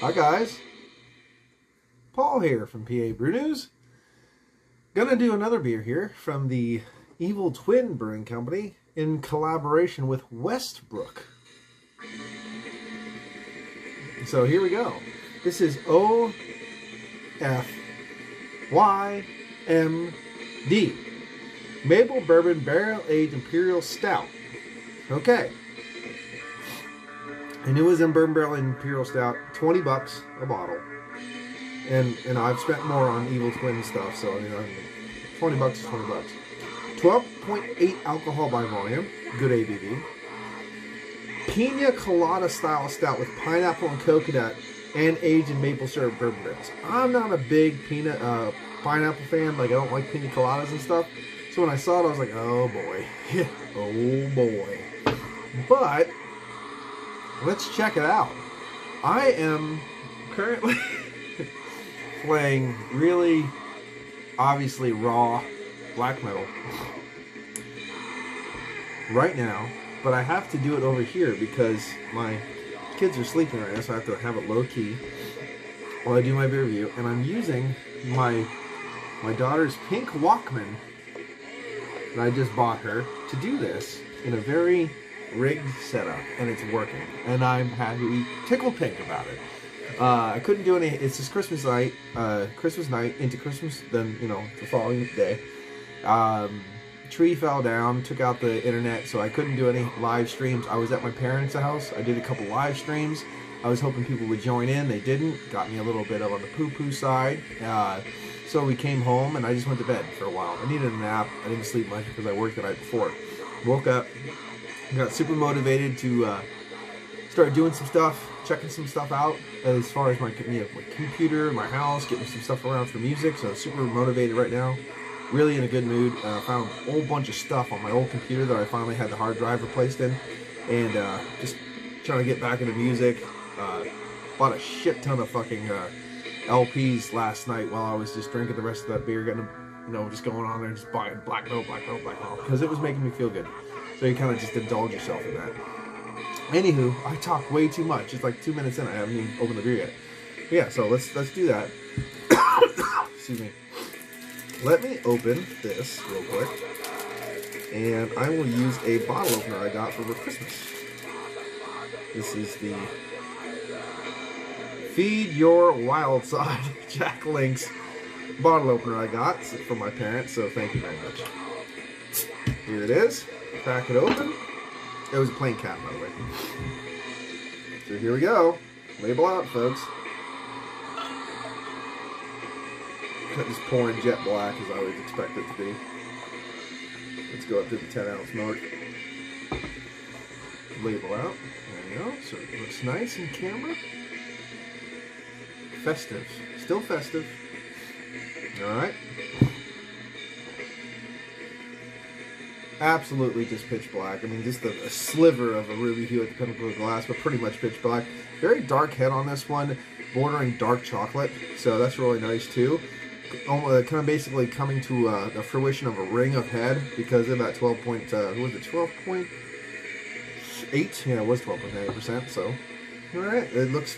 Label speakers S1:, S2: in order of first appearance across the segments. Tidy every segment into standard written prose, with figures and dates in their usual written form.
S1: Hi guys, Paul here from PA Brew News. Gonna do another beer here from the Evil Twin Brewing Company in collaboration with Westbrook. So here we go. This is OFTMD Maple Bourbon Barrel Aged Imperial Stout. Okay. And it was in Bourbon Barrel Imperial Stout, 20 bucks a bottle. And I've spent more on Evil Twin stuff, so you know, 20 bucks is 20 bucks. 12.8 alcohol by volume, good ABV. Pina colada style stout with pineapple and coconut and aged in maple syrup bourbon barrels. I'm not a big pineapple fan, like I don't like pina coladas and stuff. So when I saw it, I was like, oh boy, oh boy. But let's check it out. I am currently playing really obviously raw black metal right now, but I have to do it over here because my kids are sleeping right now, so I have to have it low key while I do my beer review. And I'm using my daughter's pink Walkman that I just bought her to do this in a very rigged setup, and it's working, and I'm happy, tickled pink about it. I couldn't do any. It's just Christmas night into Christmas, then you know the following day. Tree fell down, took out the internet, so I couldn't do any live streams. I was at my parents' house. I did a couple live streams. I was hoping people would join in. They didn't. Got me a little bit of on the poo-poo side. So we came home, and I just went to bed for a while. I needed a nap. I didn't sleep much because I worked the night before. Woke up. Got super motivated to start doing some stuff, checking some stuff out as far as my computer, my house, getting some stuff around for music. So super motivated right now. Really in a good mood. Found a whole bunch of stuff on my old computer that I finally had the hard drive replaced in. And just trying to get back into music. Bought a shit ton of fucking LPs last night while I was just drinking the rest of that beer, getting, you know, just going on there and just buying black metal, because it was making me feel good. So you kind of just indulge yourself in that. Anywho, I talk way too much. It's like 2 minutes in. I haven't even opened the beer yet. But yeah, so let's do that. Excuse me. Let me open this real quick, and I will use a bottle opener I got for Christmas. This is the Feed Your Wild Side Jack Link's bottle opener I got from my parents. So thank you very much. Here it is. Crack it open. It was a plain cap, by the way. So here we go. Label out, folks. Just pouring jet black as I would expect it to be. Let's go up to the 10-ounce mark. Label out. There we go. So it looks nice in camera. Festive. Still festive. Alright. Absolutely just pitch black. I mean, just a sliver of a ruby hue at the pinnacle of glass, but pretty much pitch black. Very dark head on this one, bordering dark chocolate, so that's really nice too. Kind of basically coming to the fruition of a ring of head because of that 12.8? Yeah, it was 12.8%, so alright, it looks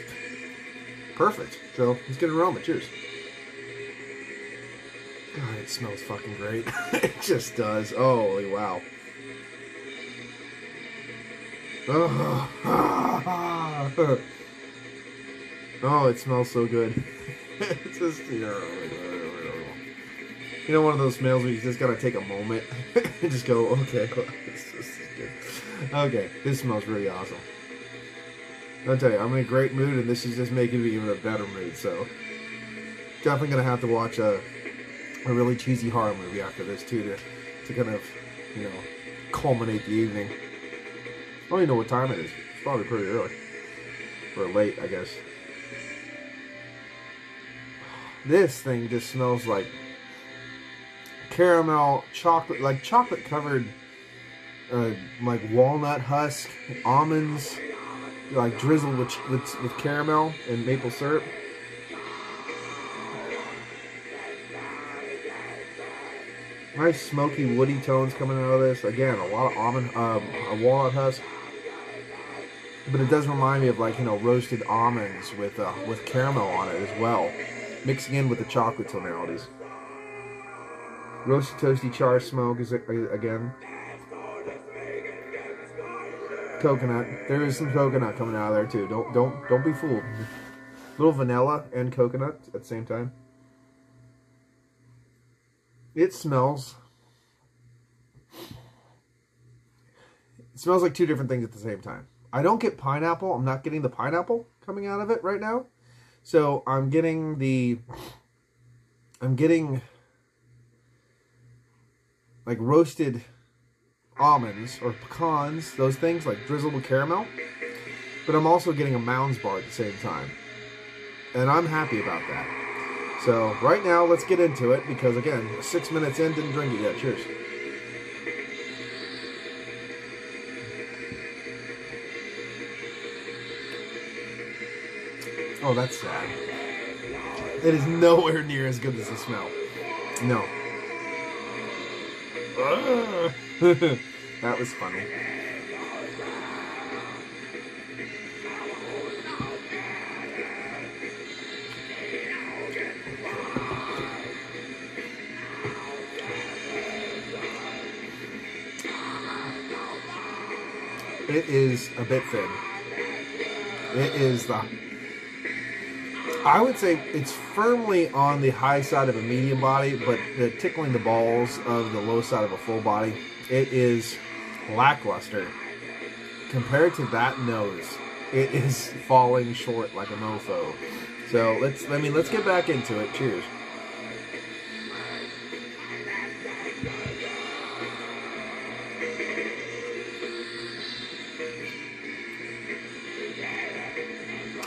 S1: perfect. So let's get an aroma. Cheers. God, it smells fucking great. It just does. Holy wow. Oh, it smells so good. It's just, you know, one of those smells where you just gotta take a moment and just go, okay, this is good. Okay, this smells really awesome. I'll tell you, I'm in a great mood, and this is just making me even a better mood, so definitely gonna have to watch a really cheesy horror movie after this too to kind of, you know, culminate the evening. I don't even know what time it is. It's probably pretty early. Or late, I guess. This thing just smells like caramel, chocolate, like chocolate covered like walnut husk, almonds, like drizzled with caramel and maple syrup. Nice smoky woody tones coming out of this. Again, a lot of almond, a walnut husk. But it does remind me of, like, you know, roasted almonds with caramel on it as well, mixing in with the chocolate tonalities. Roasted toasty char smoke is again. Coconut. There is some coconut coming out of there too. Don't be fooled. Little vanilla and coconut at the same time. It smells like two different things at the same time. I don't get pineapple. I'm not getting the pineapple coming out of it right now. So I'm getting like roasted almonds or pecans, those things, like drizzled with caramel. But I'm also getting a Mounds bar at the same time. And I'm happy about that. So right now, let's get into it because, again, 6 minutes in, didn't drink it yet. Cheers. Oh, that's sad. It is nowhere near as good as the smell. No. That was funny. It is a bit thin. It is I would say it's firmly on the high side of a medium body, but tickling the balls of the low side of a full body. It is lackluster. Compared to that nose, it is falling short like a mofo. So let's get back into it. Cheers.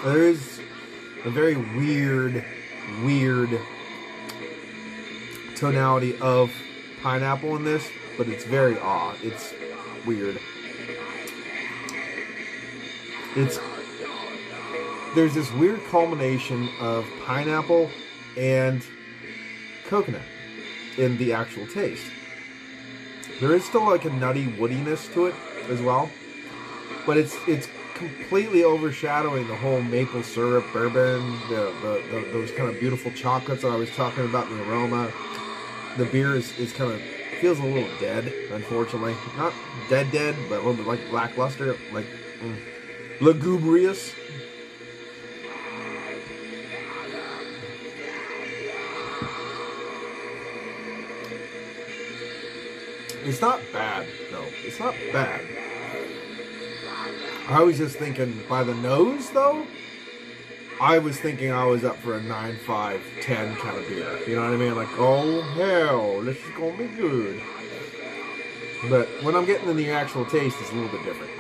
S1: There is a very weird tonality of pineapple in this, but it's very odd. It's weird. There's this weird culmination of pineapple and coconut in the actual taste. There is still like a nutty woodiness to it as well, but it's completely overshadowing the whole maple syrup, bourbon, those kind of beautiful chocolates that I was talking about in the aroma. The beer is kind of, feels a little dead, unfortunately. Not dead, but a little bit like lackluster, like lugubrious. It's not bad, though. It's not bad. I was just thinking, by the nose, though, I was thinking I was up for a 9, 5, 10 kind of beer. You know what I mean? Like, oh, hell, this is going to be good. But when I'm getting in the actual taste, it's a little bit different.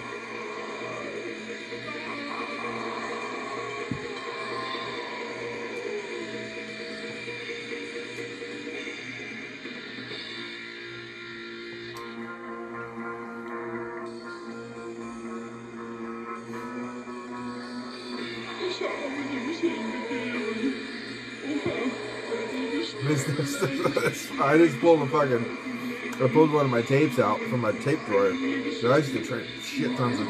S1: I just pulled I pulled one of my tapes out from my tape drawer. So I used to trade shit tons of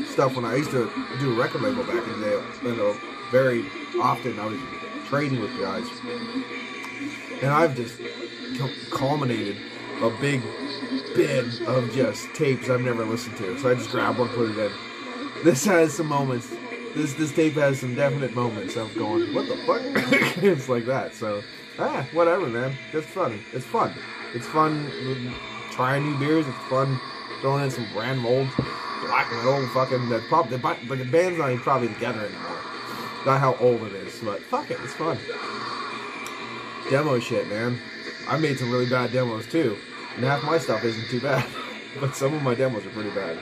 S1: stuff when I used to do a record label back in the day. You know, very often I was trading with guys. And I've just culminated a big bin of just tapes I've never listened to. So I just grabbed one, put it in. This has some moments. This tape has some definite moments of going, what the fuck? It's like that. So, whatever, man. It's fun. It's fun. It's fun trying new beers. It's fun throwing in some brand mold, black metal, fucking. The band's not even probably together anymore. Not how old it is, but fuck it. It's fun. Demo shit, man. I made some really bad demos too, and half my stuff isn't too bad, but some of my demos are pretty bad.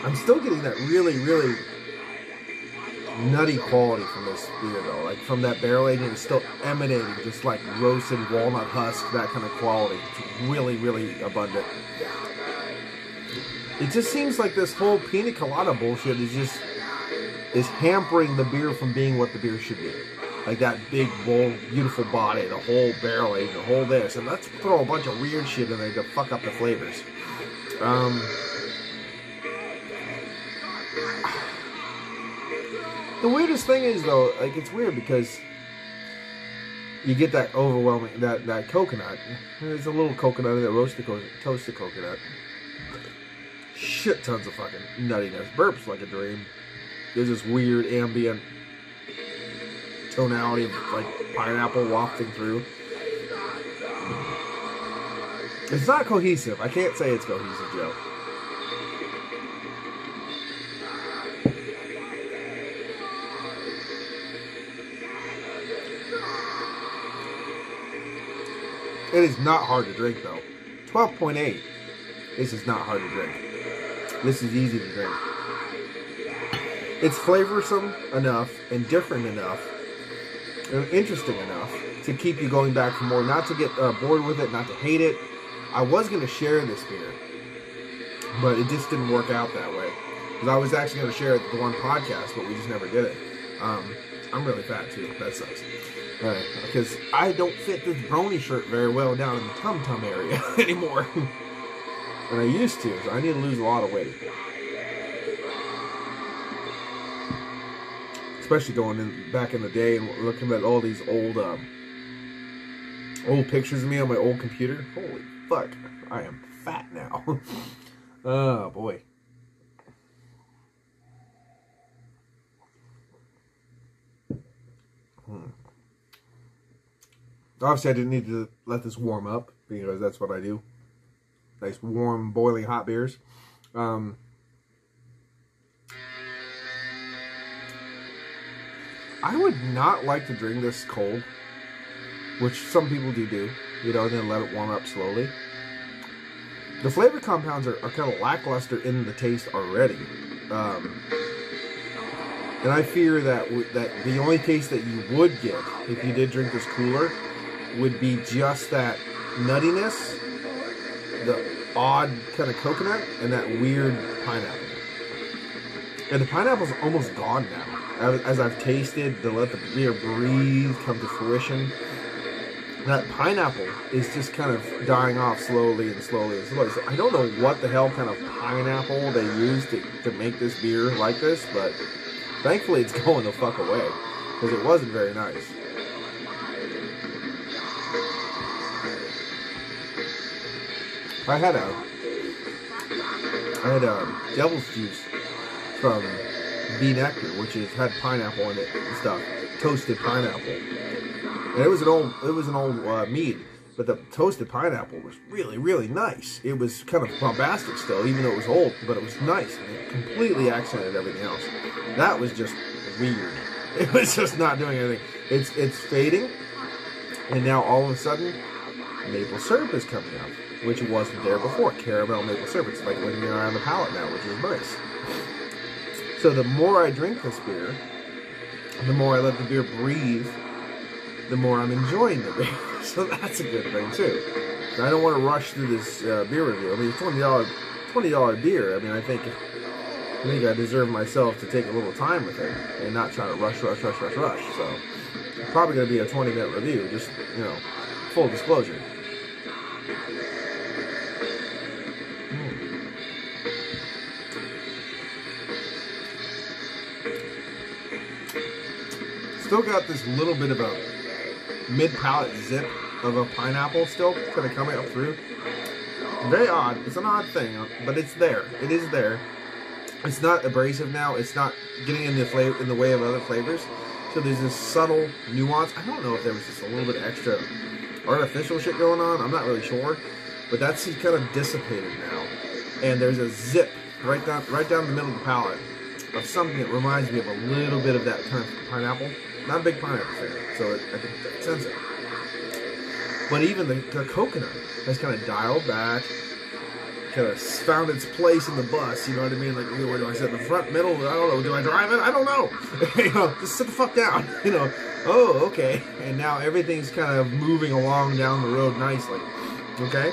S1: I'm still getting that really, really nutty quality from this beer, though. Like, from that barrel aging, it's still emanating just like roasted walnut husk, that kind of quality. It's really, really abundant. it just seems like this whole pina colada bullshit is hampering the beer from being what the beer should be. Like that big, bold, beautiful body, the whole barrel age, the whole this. And let's throw a bunch of weird shit in there to fuck up the flavors. The weirdest thing is, though, like, it's weird because you get that overwhelming, that coconut. There's a little coconut in there, toasted coconut. Shit tons of fucking nuttiness. Burps like a dream. There's this weird ambient tonality of, like, pineapple wafting through. It's not cohesive. I can't say it's cohesive, Joe. It is not hard to drink, though. 12.8. This is not hard to drink. This is easy to drink. It's flavorsome enough and different enough and interesting enough to keep you going back for more. Not to get bored with it, not to hate it. I was going to share this beer, but it just didn't work out that way. Because I was actually going to share it with the one podcast, but we just never did it. I'm really fat, too. That sucks. Right, because I don't fit this brony shirt very well down in the tum-tum area anymore. And I used to, so I need to lose a lot of weight. Especially going back in the day and looking at all these old pictures of me on my old computer. Holy fuck, I am fat now. Oh boy. Obviously, I didn't need to let this warm up because that's what I do. Nice, warm, boiling hot beers. I would not like to drink this cold, which some people do, you know, and then let it warm up slowly. The flavor compounds are kind of lackluster in the taste already. And I fear that the only taste that you would get if you did drink this cooler would be just that nuttiness, the odd kind of coconut, and that weird pineapple. And the pineapple's almost gone now. As I've tasted, to let the beer breathe, come to fruition, that pineapple is just kind of dying off slowly and slowly and slowly. So I don't know what the hell kind of pineapple they used to make this beer like this, but thankfully it's going the fuck away, because it wasn't very nice. I had devil's juice from Bee Nectar, which had pineapple in it and stuff, toasted pineapple. And it was an old mead, but the toasted pineapple was really, really nice. It was kind of bombastic still, even though it was old, but it was nice. And it completely accented everything else. That was just weird. It was just not doing anything. It's fading, and now all of a sudden, maple syrup is coming out, which wasn't there before. Caramel maple syrup. It's like licking around the palate now, which is nice. So the more I drink this beer, the more I let the beer breathe, the more I'm enjoying the beer. So that's a good thing too. I don't want to rush through this beer review. I mean, it's $20 beer. I mean, I think I deserve myself to take a little time with it and not try to rush. So it's probably going to be a 20-minute review. Just, you know, full disclosure. Still got this little bit of a mid-palate zip of a pineapple still kind of coming up through. Very odd. It's an odd thing, but it's there. It is there. It's not abrasive now. It's not getting in the way of other flavors. So there's this subtle nuance. I don't know if there was just a little bit extra artificial shit going on. I'm not really sure, but that's kind of dissipated now. And there's a zip right down the middle of the palate of something that reminds me of a little bit of that kind of pineapple. Not a big pineapple fan, so I can sense it. But even the coconut has kind of dialed back, kind of found its place in the bus, you know what I mean? Like, where do I sit? In the front, middle? I don't know. Do I drive it? I don't know. You know, just sit the fuck down. You know, oh, okay. And now everything's kind of moving along down the road nicely. Okay?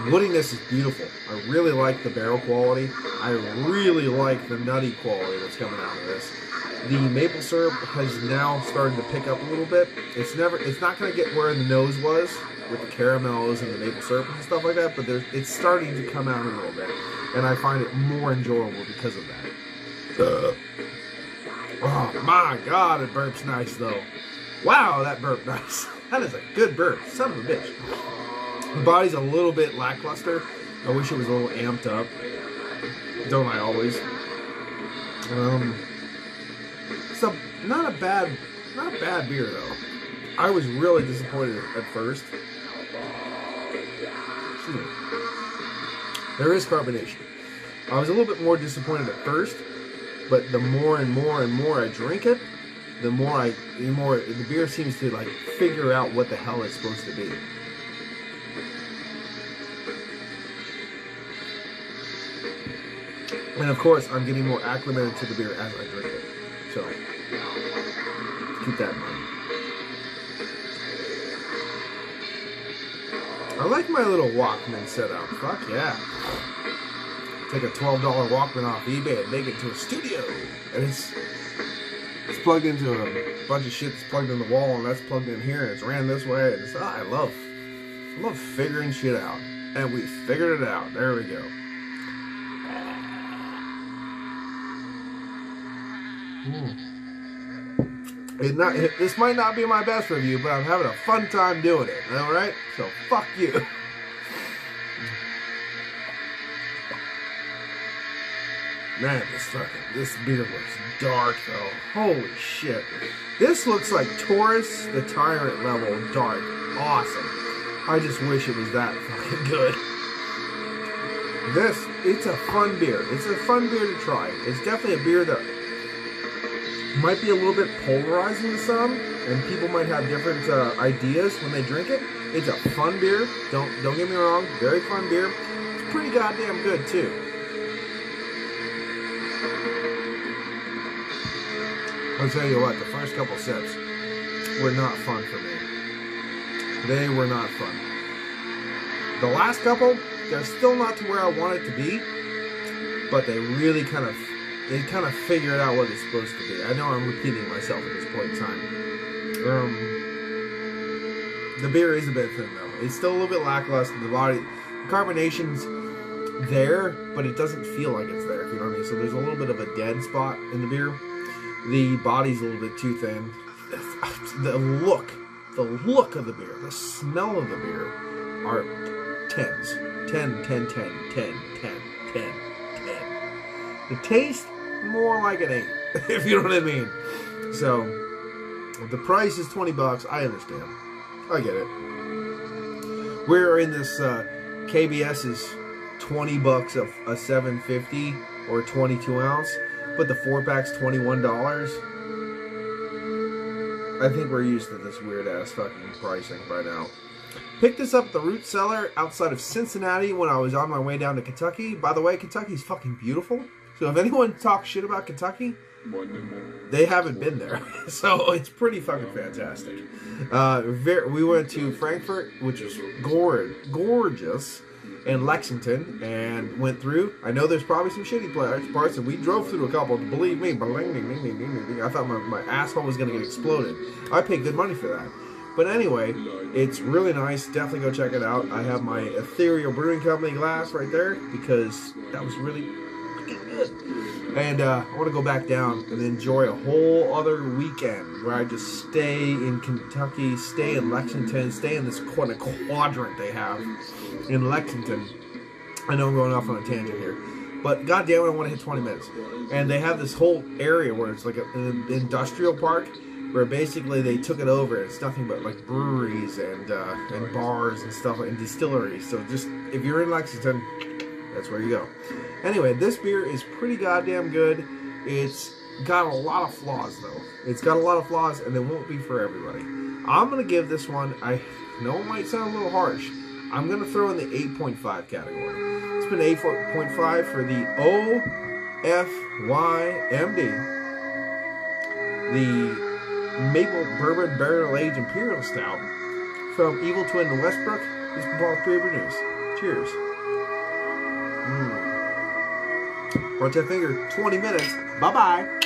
S1: Woodiness is beautiful. I really like the barrel quality. I really like the nutty quality that's coming out of this. The maple syrup has now started to pick up a little bit. It's not going to get where the nose was with the caramels and the maple syrup and stuff like that, but it's starting to come out a little bit, and I find it more enjoyable because of that. Oh my God, it burps nice though. Wow, that burped nice. That is a good burp, son of a bitch. The body's a little bit lackluster. I wish it was a little amped up. Don't I always? So not a bad beer though. I was really disappointed at first. Excuse me. There is carbonation. I was a little bit more disappointed at first, but the more and more I drink it, the more the beer seems to like figure out what the hell it's supposed to be. And of course, I'm getting more acclimated to the beer as I drink it. So, keep that in mind. I like my little Walkman setup. Fuck yeah. Take a $12 Walkman off eBay and make it to a studio. And it's plugged into a bunch of shit that's plugged in the wall, and that's plugged in here, and it's ran this way. And it's, I love figuring shit out. And we figured it out. There we go. This might not be my best review, but I'm having a fun time doing it. Alright? So fuck you. Man, this beer looks dark though. Holy shit. This looks like Taurus the Tyrant level dark. Awesome. I just wish it was that fucking good. It's a fun beer. It's a fun beer to try. It's definitely a beer that might be a little bit polarizing to some, and people might have different ideas when they drink it. It's a fun beer. Don't get me wrong. Very fun beer. It's pretty goddamn good too. I'll tell you what, the first couple sips were not fun for me. They were not fun. The last couple, they're still not to where I want it to be, but they really kind of figured out what it's supposed to be. I know I'm repeating myself at this point in time. The beer is a bit thin though. It's still a little bit lackluster. The carbonation's there, but it doesn't feel like it's there, if you know what I mean. So there's a little bit of a dead spot in the beer. The body's a little bit too thin. The look of the beer, the smell of the beer are 10s. 10, 10, 10, 10, 10, 10, 10. The taste, more like an 8, if you know what I mean. So, if the price is $20, I understand. I get it. We're in this, KBS is $20 a 750 or 22 ounce, but the 4-pack's $21. I think we're used to this weird ass fucking pricing by now. Picked this up at the Root Cellar outside of Cincinnati when I was on my way down to Kentucky. By the way, Kentucky's fucking beautiful. So if anyone talks shit about Kentucky, they haven't been there. So it's pretty fucking fantastic. We went to Frankfurt, which is gorgeous, and Lexington, and went through. I know there's probably some shitty parts, and we drove through a couple. Believe me, I thought my asshole was going to get exploded. I paid good money for that. But anyway, it's really nice. Definitely go check it out. I have my Ethereal Brewing Company glass right there because that was really good. And I want to go back down and enjoy a whole other weekend where I just stay in Kentucky, stay in Lexington, stay in this quadrant they have in Lexington. I know I'm going off on a tangent here, but goddamn it, I want to hit 20 minutes. And they have this whole area where it's like an industrial park where basically they took it over. It's nothing but like breweries and bars and stuff, and distilleries. So just if you're in Lexington, that's where you go. Anyway, this beer is pretty goddamn good. It's got a lot of flaws, though. It's got a lot of flaws, and it won't be for everybody. I'm going to give this one, I know it might sound a little harsh, I'm going to throw in the 8.5 category. It's been 8.5 for the OFTMD, the Maple Bourbon Barrel Aged Imperial Stout from Evil Twin and Westbrook. This has been PABREWNEWS. Cheers. Right that finger, 20 minutes. Bye-bye.